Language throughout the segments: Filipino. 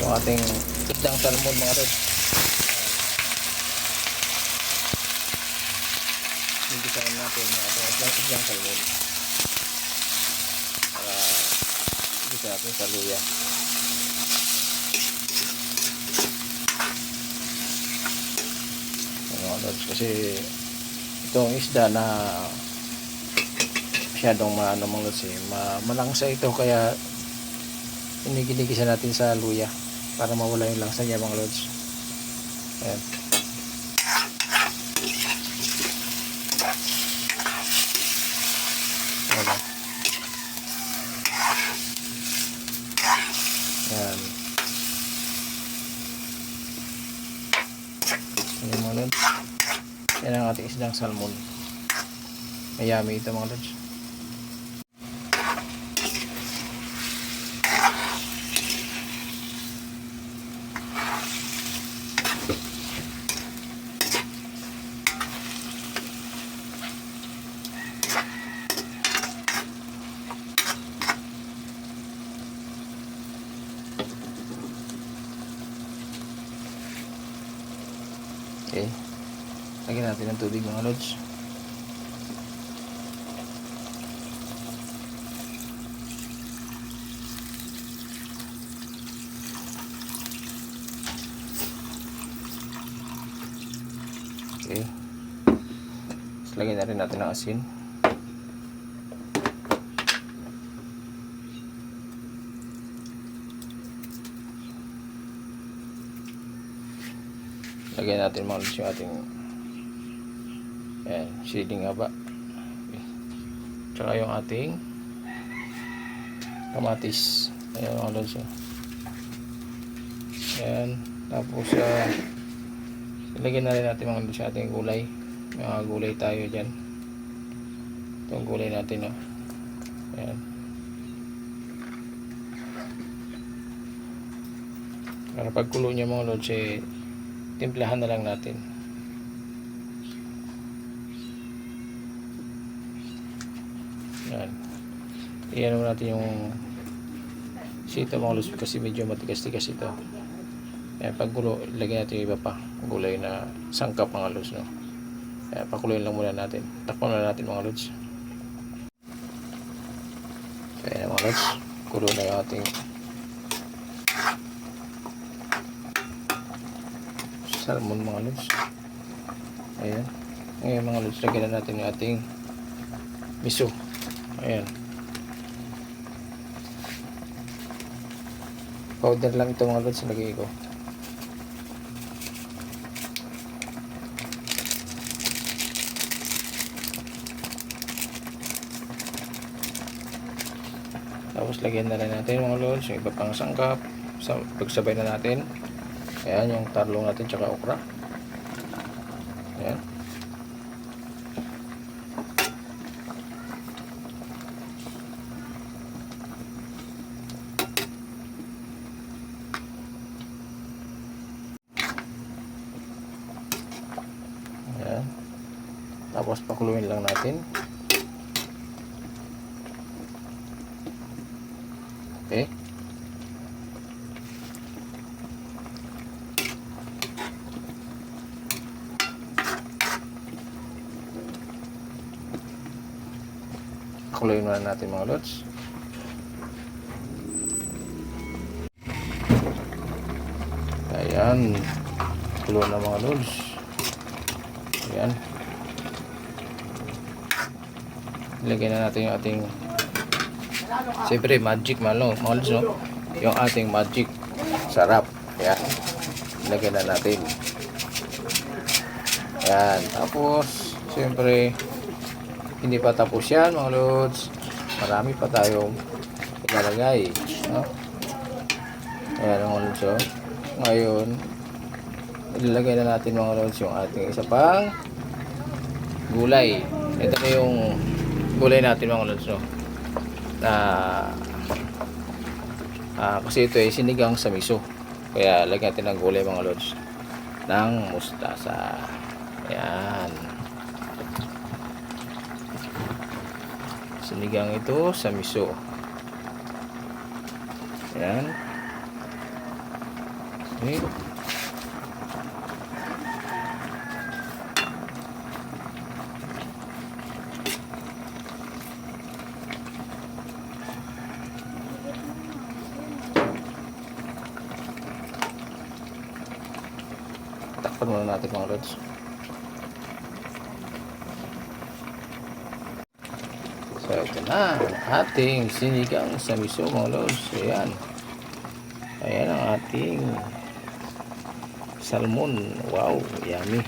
yung ating isdang salmon mga lods. Gigisahin natin yung ating isdang salmon para gisa natin sa luya. Mga lods, kasi itong isda na masyadong mga lods malangsa ito, kaya iniginigisa natin sa luya para mawala yung langsa niya mga lods. Ayan. Wala. Ayan. Ayan mga lods. Yan ang ating isdang salmon. Mayami ito mga lods. Okay. Lagyan natin ng tubig mga lods. Okay. Tapos lagyan na rin natin ng asin. Lagyan natin mga lods yung ating siling haba. Okay. Tsaka yung ating kamatis. Ayan mga lods. Ayan. Tapos ilagyan na rin natin mga lods yung ating gulay. Mga gulay tayo dyan. Itong gulay natin. Ayan. Para pagkulo niya mga lods, timplahan na lang natin. Yan. Iyan natin yung sito mga lods kasi medyo matigas-tigas ito. Yan, pagkulo, ilagay natin yung iba pa gulay na sangkap mga lods. Yan, pakuloyin lang muna natin. Takpan na natin mga lods. Kaya mga lods, kulo na yung ating salmon mga lods. Ayan. Ngayon mga lods, lagyan na natin yung ating miso. Ayan. Powder lang ito mga lods, lagay ko. Tapos lagyan na rin natin mga lods yung iba pang sangkap. Pagsabay na natin. Ayan yung tarlong natin tsaka okra. Ayan. Ayan. Tapos pakuluin lang natin. Okay. Pakuluin muna natin mga lods. Ayan. Kulo na mga lods. Ayan. Ilagay na natin yung ating siyempre magic mga lods, no? Yung ating magic sarap. Ayan. Ilagay na natin. Ayan. Tapos siyempre hindi pa tapos yan mga lods. Marami pa tayong ilalagay, no? Ayan mga lods. Ngayon ilalagay na natin mga lods yung ating isa pang gulay. Ito na yung gulay natin mga lods, no? Kasi ito ay sinigang sa miso, kaya lagyan natin ng gulay mga lods ng mustasa. Ayan. Sinigang ito sa miso. Ayan. Okay. Takpan muna natin mga lods. So ito na ang ating sinigang sa miso mga lods. Ayan. Ayan ang ating salmon. Wow, yummy.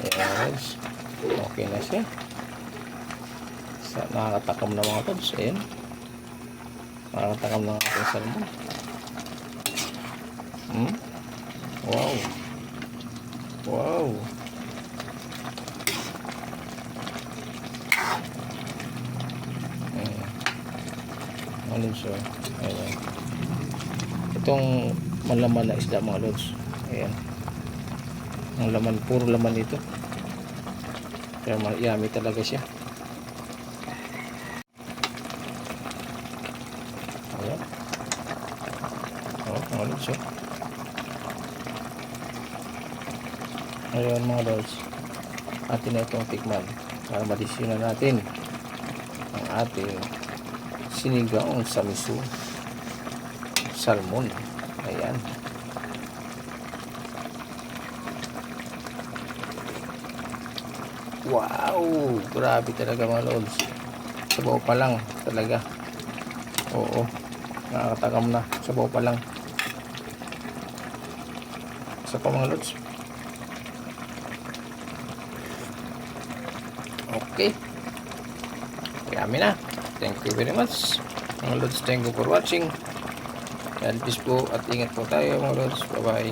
Ayan lods. Okay na siya. Nakakatakam na mga lods. Ayan. Nakakatakam na ang ating salmon. Wow. Wow. Ano siya? Ayan. Itong malaman na isda mga lods. Ayan. Ang laman, puro laman ito. Kaya yummy talaga siya. Ayan. Oh, mga lods siya. Ayan mga lods. Atin na itong tikman para madisyonan natin ang ating sinigang sa miso salmon. Ayan. Wow, grabe talaga mga lods. Sabaw pa lang talaga. Oo, nakakatakam na. Sabaw pa lang. Isa pa mga lods. Okay. Kami na. Thank you very much. Mga lods, thank you for watching. God bless po at ingat po tayo mga lods. Bye bye.